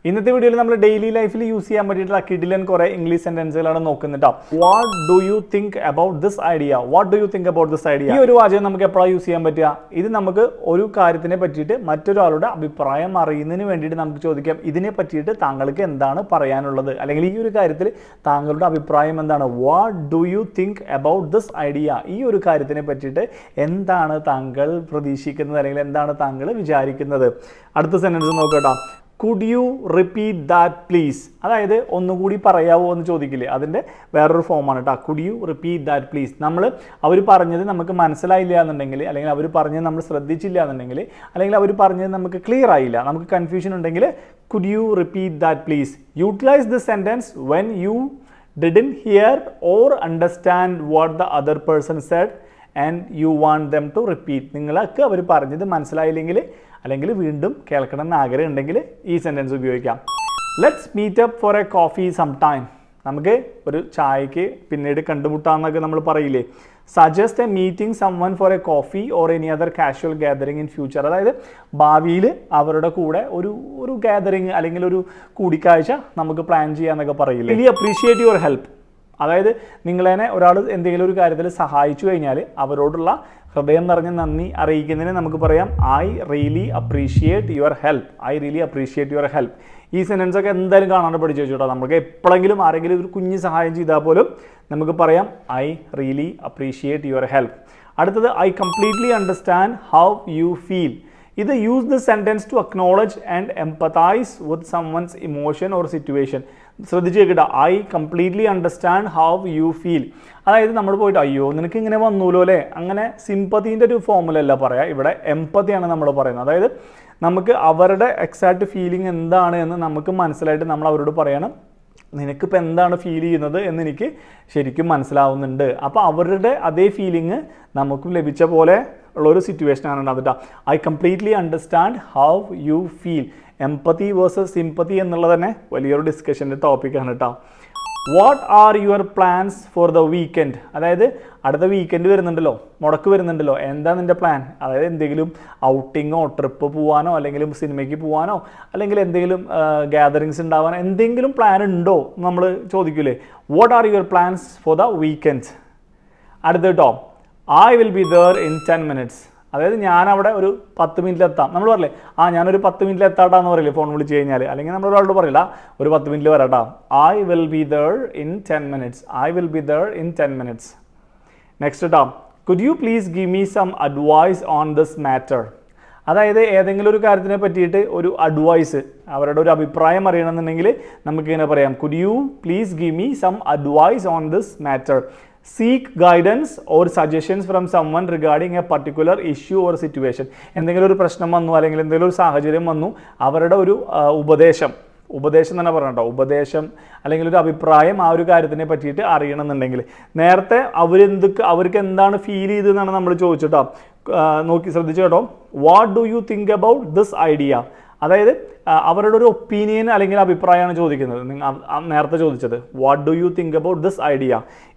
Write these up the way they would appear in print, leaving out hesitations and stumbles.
ഇന്നത്തെ വീഡിയോയിൽ നമ്മൾ ഡെയിലി ലൈഫിൽ യൂസ് ചെയ്യാൻ പറ്റിയിട്ടുള്ള കിഡിലൻ കുറേ ഇംഗ്ലീഷ് സെന്റൻസുകളാണ് നോക്കുന്നത്. What do you think about this idea? What do you think about this idea? ഈ ഒരു വാചകം നമുക്ക് എപ്പോഴാണ് യൂസ് ചെയ്യാൻ പറ്റുക? ഇത് നമുക്ക് ഒരു കാര്യത്തിനെ പറ്റിയിട്ട് മറ്റൊരാളുടെ അഭിപ്രായം അറിയുന്നതിന് വേണ്ടിയിട്ട് നമുക്ക് ചോദിക്കാം, ഇതിനെ പറ്റിയിട്ട് താങ്കൾക്ക് എന്താണ് പറയാനുള്ളത്, അല്ലെങ്കിൽ ഈ ഒരു കാര്യത്തിൽ താങ്കളുടെ അഭിപ്രായം എന്താണ്? What do you think about this idea? ഈ ഒരു കാര്യത്തിനെ പറ്റിയിട്ട് എന്താണ് താങ്കൾ പ്രതീക്ഷിക്കുന്നത്, അല്ലെങ്കിൽ എന്താണ് താങ്കൾ വിചാരിക്കുന്നത്? അടുത്ത സെന്റൻസ് നോക്കട്ടോ. Could you repeat that please? അതായത് ഒന്നുകൂടി പറയാവോ എന്ന് ചോദിക്കില്ലേ, അതിൻ്റെ വേറൊരു ഫോമാണ് കേട്ടോ. Could you repeat that please? അവർ പറഞ്ഞത് നമുക്ക് മനസ്സിലായില്ല എന്നുണ്ടെങ്കിൽ, അല്ലെങ്കിൽ അവർ പറഞ്ഞത് നമ്മൾ ശ്രദ്ധിച്ചില്ല എന്നുണ്ടെങ്കിൽ, അല്ലെങ്കിൽ അവർ പറഞ്ഞത് നമുക്ക് ക്ലിയർ ആയില്ല, നമുക്ക് കൺഫ്യൂഷൻ ഉണ്ടെങ്കിൽ could you repeat that please? Utilize this sentence when you didn't hear or understand what the other person said and you want them to repeat. നിങ്ങൾക്ക് അവർ പറഞ്ഞത് മനസ്സിലായില്ലെങ്കിൽ അല്ലെങ്കിൽ വീണ്ടും കേൾക്കണം എന്ന് ആഗ്രഹം ഉണ്ടെങ്കിൽ ഈ സെൻറ്റൻസ് ഉപയോഗിക്കാം. Let's meet up for a coffee some time. നമുക്ക് ഒരു ചായക്ക് പിന്നീട് കണ്ടുമുട്ടാമെന്നൊക്കെ നമ്മൾ പറയില്ലേ. Suggest a meeting someone for a coffee or any other casual gathering in future. അതായത് ഭാവിയിൽ അവരുടെ കൂടെ ഒരു ഗാദറിങ് അല്ലെങ്കിൽ ഒരു കൂടിക്കാഴ്ച നമുക്ക് പ്ലാൻ ചെയ്യാമെന്നൊക്കെ പറയില്ലേ. Really appreciate your help. അതായത് നിങ്ങളെ ഒരാൾ എന്തെങ്കിലും ഒരു കാര്യത്തിൽ സഹായിച്ചു കഴിഞ്ഞാൽ അവരോടുള്ള ഹൃദയം നിറഞ്ഞ നന്ദി അറിയിക്കുന്നതിന് നമുക്ക് പറയാം I really appreciate your help. I really appreciate your help. ഈ സെൻറ്റൻസ് ഒക്കെ എന്തായാലും കാണാണ്ട് പഠിച്ചു വെച്ചോട്ടോ. നമുക്ക് എപ്പോഴെങ്കിലും ആരെങ്കിലും ഒരു കുഞ്ഞ് സഹായം ചെയ്താൽ പോലും നമുക്ക് പറയാം I really appreciate your help. അടുത്തത് I completely understand how you feel. ഇത് use the sentence to acknowledge and empathise with someone's emotion or situation. ശ്രദ്ധിച്ച് കേൾക്കട്ടെ. I completely understand how you feel. അതായത് നമ്മൾ പോയിട്ട് അയ്യോ നിനക്ക് ഇങ്ങനെ വന്നൂലോ അല്ലേ, അങ്ങനെ സിമ്പതീൻ്റെ ഒരു ഫോമുലല്ല പറയാം, ഇവിടെ എംപതിയാണ് നമ്മൾ പറയുന്നത്. അതായത് നമുക്ക് അവരുടെ എക്സാക്റ്റ് ഫീലിംഗ് എന്താണ് എന്ന് നമുക്ക് മനസ്സിലായിട്ട് നമ്മൾ അവരോട് പറയണം, നിനക്കിപ്പോൾ എന്താണ് ഫീൽ ചെയ്യുന്നത് എന്ന് എനിക്ക് ശരിക്കും മനസ്സിലാവുന്നുണ്ട്. അപ്പോൾ അവരുടെ അതേ ഫീലിംഗ് നമുക്കും ലഭിച്ച പോലെ ഉള്ളൊരു സിറ്റുവേഷനാണ് ഉണ്ടാകുക. I completely understand how you feel. Empathy versus sympathy എന്നുള്ളത് തന്നെ വലിയൊരു ഡിസ്കഷൻ്റെ ടോപ്പിക്കാണ് കേട്ടോ. What are your plans for the weekend? അതായത് അടുത്ത വീക്കെൻഡ് വരുന്നുണ്ടല്ലോ, മുടക്ക് വരുന്നുണ്ടല്ലോ, എന്താ നിൻ്റെ പ്ലാൻ? അതായത് എന്തെങ്കിലും ഔട്ടിങ്ങോ ട്രിപ്പ് പോകാനോ അല്ലെങ്കിൽ സിനിമയ്ക്ക് പോകാനോ അല്ലെങ്കിൽ എന്തെങ്കിലും ഗ്യാതറിങ്സ് ഉണ്ടാവാനോ എന്തെങ്കിലും പ്ലാൻ ഉണ്ടോ നമ്മൾ ചോദിക്കൂലേ. What are your plans for the weekend? അടുത്ത കേട്ടോ, I will be there in 10 minutes. അതായത് ഞാൻ അവിടെ ഒരു 10 മിനിറ്റിൽ എത്താം. നമ്മൾ പറയില്ലേ ഞാനൊരു 10 മിനിറ്റിൽ എത്താട്ടാന്ന് പറയില്ലേ ഫോൺ വിളിച്ച് കഴിഞ്ഞാൽ, അല്ലെങ്കിൽ നമ്മൾ ഒരാളോട് പറയില്ല ഒരു 10 മിനിറ്റിൽ വരാട്ടാ. I will be there in 10 minutes. I will be there in 10 minutes. Next കേട്ടോ, could you please give me some advice on this matter? അതായത് ഏതെങ്കിലും ഒരു കാര്യത്തിനെ പറ്റിയിട്ട് ഒരു അഡ്വൈസ്, അവരുടെ ഒരു അഭിപ്രായം അറിയണമെന്നുണ്ടെങ്കിൽ നമുക്കിങ്ങനെ പറയാം, could you please give me some advice on this matter. Seek guidance or suggestions from someone regarding a particular issue or situation. എന്തെങ്കിലും ഒരു പ്രശ്നം വന്നു അല്ലെങ്കിൽ എന്തെങ്കിലും ഒരു സാഹചര്യം വന്നു, അവരുടെ ഒരു ഉപദേശം തന്നെ പറയണം കേട്ടോ, ഉപദേശം അല്ലെങ്കിൽ ഒരു അഭിപ്രായം ആ ഒരു കാര്യത്തിനെ പറ്റിയിട്ട് അറിയണമെന്നുണ്ടെങ്കിൽ. നേരത്തെ അവർക്ക് എന്താണ് ഫീൽ ചെയ്തതെന്നാണ് നമ്മൾ ചോദിച്ചിട്ടോ. നോക്കി ശ്രദ്ധിച്ചു കേട്ടോ. What do you think about this idea? അതായത് അവരുടെ ഒരു ഒപ്പീനിയൻ അല്ലെങ്കിൽ അഭിപ്രായമാണ് ചോദിക്കുന്നത്. നേരത്തെ ചോദിച്ചത് what do you think about this idea.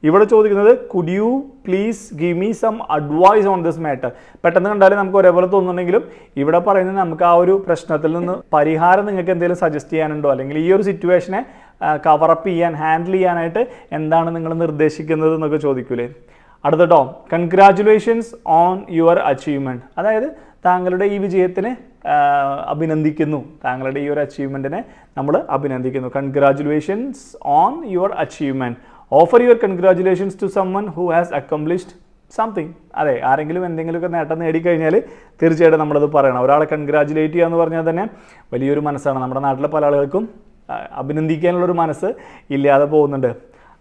ഇവിടെ ചോദിക്കുന്നത് could you please give me some advice on this matter. പെട്ടെന്ന് കണ്ടാലും നമുക്ക് ഒരേപോലെ തോന്നുന്നുണ്ടെങ്കിലും ഇവിടെ പറയുന്നത് നമുക്ക് ആ ഒരു പ്രശ്നത്തിൽ നിന്ന് പരിഹാരം നിങ്ങൾക്ക് എന്തെങ്കിലും സജസ്റ്റ് ചെയ്യാനുണ്ടോ, അല്ലെങ്കിൽ ഈ ഒരു സിറ്റുവേഷനെ കവറപ്പ് ചെയ്യാൻ ഹാൻഡിൽ ചെയ്യാനായിട്ട് എന്താണ് നിങ്ങൾ നിർദ്ദേശിക്കുന്നത് എന്നൊക്കെ ചോദിക്കൂലേ. അടുത്തട്ടോ, കൺഗ്രാറ്റുലേഷൻസ് ഓൺ യുവർ അച്ചീവ്മെൻറ്റ്. അതായത് താങ്കളുടെ ഈ വിജയത്തിന് അഭിനന്ദിക്കുന്നു, താങ്കളുടെ ഈ ഒരു അച്ചീവ്മെൻറ്റിനെ നമ്മൾ അഭിനന്ദിക്കുന്നു. Congratulations on your achievement. Offer your congratulations to someone who has accomplished something. അതെ, ആരെങ്കിലും എന്തെങ്കിലുമൊക്കെ നേട്ടം നേടിക്കഴിഞ്ഞാൽ തീർച്ചയായിട്ടും നമ്മളത് പറയണം. ഒരാളെ കൺഗ്രാറ്റുലേറ്റ് ചെയ്യുക എന്ന് പറഞ്ഞാൽ തന്നെ വലിയൊരു മനസ്സാണ്. നമ്മുടെ നാട്ടിലെ പല ആളുകൾക്കും അഭിനന്ദിക്കാനുള്ളൊരു മനസ്സ് ഇല്ലാതെ പോകുന്നുണ്ട്.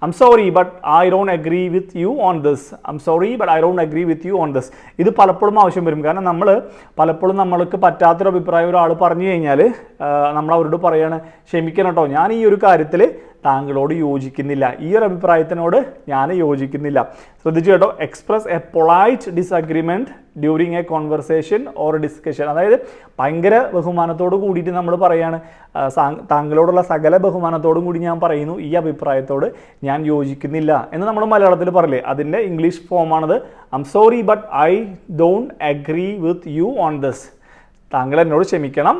I'm sorry but I don't agree with you on this. I'm sorry but I don't agree with you on this. ഇത് പലപ്പോഴും ആവശ്യം വരും. കാരണം നമ്മൾ പലപ്പോഴും നമ്മൾക്ക് പറ്റാത്തൊരു അഭിപ്രായം ഒരാൾ പറഞ്ഞു കഴിഞ്ഞാൽ നമ്മൾ അവരോട് പറയാണ്, ക്ഷമിക്കണം കേട്ടോ, ഞാൻ ഈ ഒരു കാര്യത്തിൽ താങ്കളോട് യോജിക്കുന്നില്ല, ഈ ഒരു അഭിപ്രായത്തിനോട് ഞാൻ യോജിക്കുന്നില്ല. ശ്രദ്ധിച്ചു കേട്ടോ. Express A polite disagreement during A conversation or discussion. അതായത് ഭയങ്കര ബഹുമാനത്തോട് കൂടിയിട്ട് നമ്മൾ പറയാണ്, താങ്കളോടുള്ള സകല ബഹുമാനത്തോടും കൂടി ഞാൻ പറയുന്നു, ഈ അഭിപ്രായത്തോട് ഞാൻ യോജിക്കുന്നില്ല എന്ന് നമ്മൾ മലയാളത്തിൽ പറയില്ലേ. അതിൻ്റെ ഇംഗ്ലീഷ് ഫോമാണത്. I'm sorry but I don't agree with you on this. താങ്കൾ എന്നോട് ക്ഷമിക്കണം,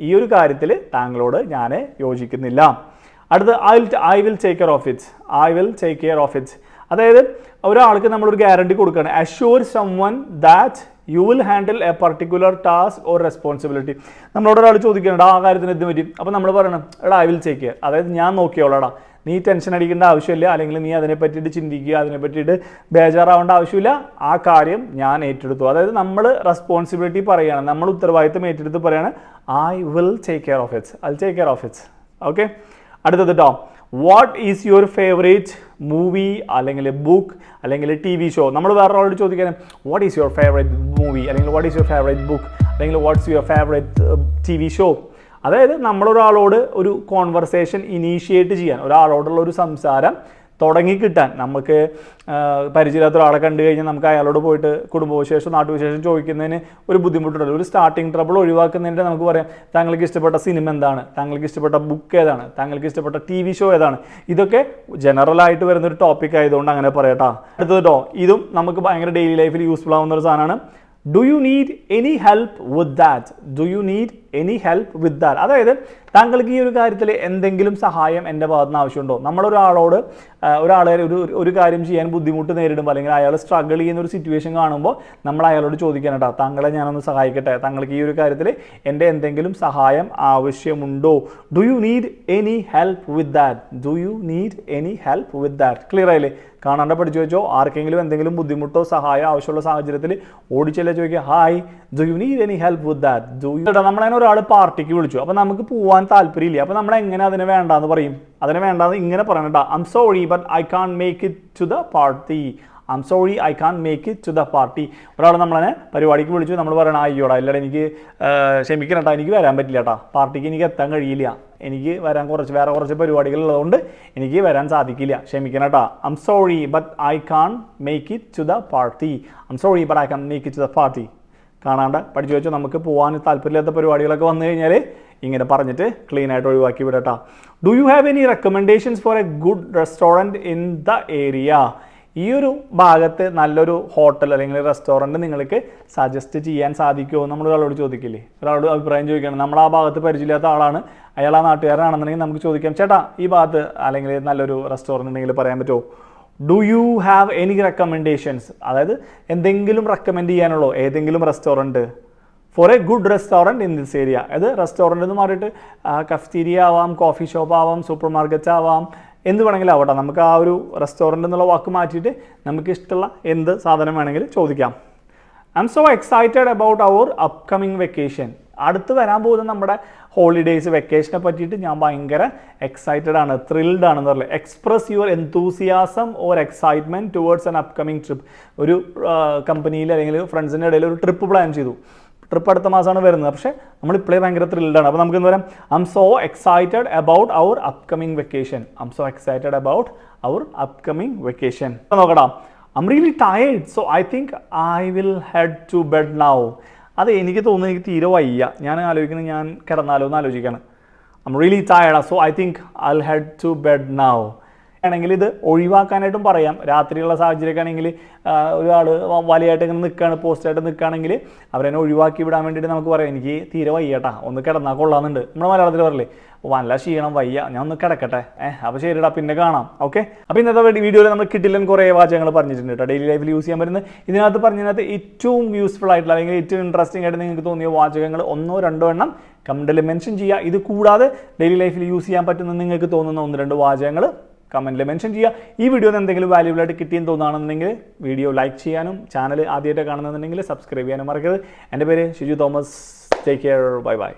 ഈ ഒരു കാര്യത്തിൽ താങ്കളോട് ഞാൻ യോജിക്കുന്നില്ല. അടുത്ത് I will take care of it. I will take care of it. അതായത് ഒരാൾക്ക് നമ്മളൊരു ഗ്യാരണ്ടി കൊടുക്കുകയാണ്. Assure someone that you will handle A particular task or responsibility. നമ്മളോട് ഒരാൾ ചോദിക്കുന്നുണ്ട് ആ കാര്യത്തിന് എന്ത് പറ്റും, അപ്പോൾ നമ്മൾ പറയണം എടാ ഐ വിൽ ടേക്ക് കെയർ, അതായത് ഞാൻ നോക്കിയോളാടാ, നീ ടെൻഷൻ അടിക്കേണ്ട ആവശ്യമില്ല, അല്ലെങ്കിൽ നീ അതിനെ പറ്റിയിട്ട് ചിന്തിക്കുക, അതിനെ പറ്റിയിട്ട് ബേജാറാവേണ്ട ആവശ്യമില്ല, ആ കാര്യം ഞാൻ ഏറ്റെടുത്തു. അതായത് നമ്മൾ റെസ്പോൺസിബിലിറ്റി പറയുകയാണ്, നമ്മൾ ഉത്തരവാദിത്തം ഏറ്റെടുത്ത് പറയുകയാണ് I will take care of it, I will take care of it. Okay, അടുത്തത് കേട്ടോ, what is your favourite movie അല്ലെങ്കിൽ ബുക്ക് അല്ലെങ്കിൽ ടി വി ഷോ. നമ്മൾ വേറൊരാളോട് ചോദിക്കാൻ what is your favourite movie അല്ലെങ്കിൽ what is your favourite book അല്ലെങ്കിൽ what's your favourite T V show. അതായത് നമ്മളൊരാളോട് ഒരു കോൺവെർസേഷൻ ഇനീഷ്യേറ്റ് ചെയ്യാൻ, ഒരാളോടുള്ള ഒരു സംസാരം തുടങ്ങിക്കിട്ടാൻ, നമുക്ക് പരിചയമില്ലാത്ത ഒരാളെ കണ്ടു കഴിഞ്ഞാൽ നമുക്ക് അയാളോട് പോയിട്ട് കുടുംബവിശേഷം നാട്ടുവിശേഷം ചോദിക്കുന്നതിന് ഒരു ബുദ്ധിമുട്ടുണ്ടല്ലോ. ഒരു സ്റ്റാർട്ടിങ് ട്രബിൾ ഒഴിവാക്കുന്നതിൻ്റെ നമുക്ക് പറയാം താങ്കൾക്ക് ഇഷ്ടപ്പെട്ട സിനിമ എന്താണ്, താങ്കൾക്ക് ഇഷ്ടപ്പെട്ട ബുക്ക് ഏതാണ്, താങ്കൾക്ക് ഇഷ്ടപ്പെട്ട ടി വി ഷോ ഏതാണ്. ഇതൊക്കെ ജനറലായിട്ട് വരുന്നൊരു ടോപ്പിക് ആയതുകൊണ്ട് അങ്ങനെ പറയട്ടാ. അടുത്തത് കേട്ടോ, ഇതും നമുക്ക് ഭയങ്കര ഡെയിലി ലൈഫിൽ യൂസ്ഫുൾ ആവുന്ന ഒരു സാധനമാണ്. Do you need any help with that. Do you need any help with that. അതായത് താങ്കൾക്ക് ഈ ഒരു കാര്യത്തിൽ എന്തെങ്കിലും സഹായം എൻ്റെ ഭാഗത്ത് നിന്ന് ആവശ്യമുണ്ടോ. നമ്മളൊരാളോട് ഒരാളെ ഒരു കാര്യം ചെയ്യാൻ ബുദ്ധിമുട്ട് നേരിടുമ്പോൾ അല്ലെങ്കിൽ അയാൾ സ്ട്രഗിൾ ചെയ്യുന്ന ഒരു സിറ്റുവേഷൻ കാണുമ്പോൾ നമ്മൾ അയാളോട് ചോദിക്കാനട്ടാ താങ്കളെ ഞാനൊന്ന് സഹായിക്കട്ടെ, താങ്കൾക്ക് ഈ ഒരു കാര്യത്തിൽ എൻ്റെ എന്തെങ്കിലും സഹായം ആവശ്യമുണ്ടോ. Do you need any help with that. Do you need any help with that. Clear ആയില്ലേ? കാണാണ്ട് പഠിച്ചു വെച്ചോ. ആർക്കെങ്കിലും എന്തെങ്കിലും ബുദ്ധിമുട്ടോ സഹായം ആവശ്യമുള്ള സാഹചര്യത്തിൽ ഓടിച്ചല്ലേ ചോദിക്കുക hi do you need any help with that. Do you. നമ്മളതിനെ ഒരാൾ പാർട്ടിക്ക് വിളിച്ചു, അപ്പോൾ നമുക്ക് പോകാൻ താല്പര്യമില്ല, അപ്പോൾ നമ്മൾ എങ്ങനെ അതിനെ വേണ്ടാന്ന് പറയും. അതിനെ വേണ്ടാന്ന് ഇങ്ങനെ പറയണട്ടാ, I'm sorry but I can make it to the party. I'm sorry I can make it to the party. ഒരാൾ നമ്മളെ പരിപാടിക്ക് വിളിച്ചു, നമ്മൾ പറയണം അയ്യോടാ ഇല്ലടാ എനിക്ക് ക്ഷമിക്കണം കേട്ടോ, എനിക്ക് വരാൻ പറ്റില്ല കേട്ടോ, പാർട്ടിക്ക് എനിക്ക് എത്താൻ കഴിയില്ല, എനിക്ക് വരാൻ വേറെ കുറച്ച് പരിപാടികളുള്ളതുകൊണ്ട് എനിക്ക് വരാൻ സാധിക്കില്ല, ക്ഷമിക്കണം കേട്ടോ. I'm sorry but I can make it to the party. I'm sorry but I can make it to the party. കാണാണ്ട് പഠിച്ചു വെച്ചോ. നമുക്ക് പോകാൻ താല്പര്യമില്ലാത്ത പരിപാടികളൊക്കെ വന്നു കഴിഞ്ഞാൽ ഇങ്ങനെ പറഞ്ഞിട്ട് ക്ലീൻ ആയിട്ട് ഒഴിവാക്കി വിടട്ടാ. Do you have any recommendations for a good restaurant in the area. ഈ ഒരു ഭാഗത്ത് നല്ലൊരു ഹോട്ടൽ അല്ലെങ്കിൽ റെസ്റ്റോറൻറ്റ് നിങ്ങൾക്ക് സജസ്റ്റ് ചെയ്യാൻ സാധിക്കുമോ നമ്മൾ ഒരാളോട് ചോദിക്കില്ലേ. ഒരാളോട് അഭിപ്രായം ചോദിക്കണം, നമ്മൾ ആ ഭാഗത്ത് പരിചയമില്ലാത്ത ആളാണ്, അയാൾ ആ നാട്ടുകാരനാണെന്നുണ്ടെങ്കിൽ നമുക്ക് ചോദിക്കാം ചേട്ടാ ഈ ഭാഗത്ത് അല്ലെങ്കിൽ നല്ലൊരു റെസ്റ്റോറൻറ്റ് ഉണ്ടെങ്കിൽ പറയാൻ പറ്റുമോ. Do you have any recommendations. അതായത് എന്തെങ്കിലും റെക്കമെൻഡ് ചെയ്യാനുള്ളോ ഏതെങ്കിലും restaurant for a good restaurant in this area. അത് റെസ്റ്റോറൻറ്റ് എന്ന് മാറിയിട്ട് കഫ്റ്റീരിയ ആവാം, കോഫി ഷോപ്പ് ആവാം, സൂപ്പർ മാർക്കറ്റ് ആവാം, എന്ത് വേണമെങ്കിലും ആവട്ടെ. നമുക്ക് ആ ഒരു റെസ്റ്റോറൻറ്റ് എന്നുള്ള വാക്ക് മാറ്റിയിട്ട് നമുക്ക് ഇഷ്ടമുള്ള എന്ത് സാധനം വേണമെങ്കിലും ചോദിക്കാം. I'm so excited about our upcoming vacation. അടുത്ത് വരാൻ പോകുന്ന നമ്മുടെ ഹോളിഡേയ്സ് വെക്കേഷനെ പറ്റിയിട്ട് ഞാൻ ഭയങ്കര എക്സൈറ്റഡ് ആണ്, ത്രിൽഡ് ആണെന്ന് പറയുന്നത്. Express your എന്തൂസിയാസം or excitement towards an upcoming trip. ഒരു കമ്പനിയിൽ അല്ലെങ്കിൽ ഫ്രണ്ട്സിൻ്റെ ഇടയിൽ ഒരു ട്രിപ്പ് പ്ലാൻ ചെയ്തു. ട്രിപ്പ് അടുത്ത മാസമാണ് വരുന്നത്, പക്ഷേ നമ്മളിപ്പോഴേ ഭയങ്കര ത്രിൽഡാണ്. അപ്പോൾ നമുക്ക് എന്താ പറയാം, I'm so excited about our upcoming vacation. I'm so excited about our upcoming vacation. നോക്കടാ, I'm really tired so I think I will head to bed now. അത് എനിക്ക് തോന്നുന്നു എനിക്ക് തീരെ വയ്യ, ഞാൻ ആലോചിക്കുന്നത് ഞാൻ കിടന്നാലോ എന്ന് ആലോചിക്കുകയാണ്. I'm really tired so I think I will head to bed now. ആണെങ്കിൽ ഇത് ഒഴിവാക്കാനായിട്ടും പറയാം. രാത്രിയുള്ള സാഹചര്യമൊക്കെ ആണെങ്കിൽ ഒരാൾ വലിയായിട്ട് ഇങ്ങനെ നിൽക്കുകയാണ്, പോസ്റ്റായിട്ട് നിൽക്കുകയാണെങ്കിൽ അവരെന്നെ ഒഴിവാക്കി വിടാൻ വേണ്ടിയിട്ട് നമുക്ക് പറയാം എനിക്ക് തീരെ വയ്യട്ടാ, ഒന്ന് കിടന്നാൽ കൊള്ളാമെന്നുണ്ട്. നമ്മുടെ മലയാളത്തിൽ പറയില്ലേ നല്ല ക്ഷീണം വയ്യ, ഞാൻ ഒന്ന് കിടക്കട്ടെ, അപ്പോൾ ശരിടാ പിന്നെ കാണാം. ഓക്കെ, അപ്പോൾ ഇന്നത്തെ വീഡിയോയിൽ നമ്മൾ കിട്ടില്ല കുറേ വാചകങ്ങൾ പറഞ്ഞിട്ടുണ്ട് കേട്ടോ, ഡെയിലി ലൈഫിൽ യൂസ് ചെയ്യാൻ പറ്റുന്നത്. ഇതിനകത്ത് ഏറ്റവും യൂസ്ഫുൾ ആയിട്ടുള്ള അല്ലെങ്കിൽ ഏറ്റവും ഇൻട്രസ്റ്റിംഗ് ആയിട്ട് നിങ്ങൾക്ക് തോന്നിയ വാചകങ്ങൾ 1-2 എണ്ണം കമൻറ്റിൽ മെൻഷൻ ചെയ്യുക. ഇത് കൂടാതെ ഡെയിലി ലൈഫിൽ യൂസ് ചെയ്യാൻ പറ്റുന്ന നിങ്ങൾക്ക് തോന്നുന്ന 1-2 വാചകങ്ങൾ കമൻറ്റിൽ മെൻഷൻ ചെയ്യുക. ഈ വീഡിയോ എന്തെങ്കിലും വാല്യൂബിൾ ആയിട്ട് കിട്ടിയെന്ന് തോന്നുകയാണെന്നുണ്ടെങ്കിൽ വീഡിയോ ലൈക്ക് ചെയ്യാനും ചാനൽ ആദ്യമായിട്ട് കാണുന്നുണ്ടെങ്കിൽ സബ്സ്ക്രൈബ് ചെയ്യാനും മറക്കരുത്. എൻ്റെ പേര് Shiju Thomas. Take care. Bye bye.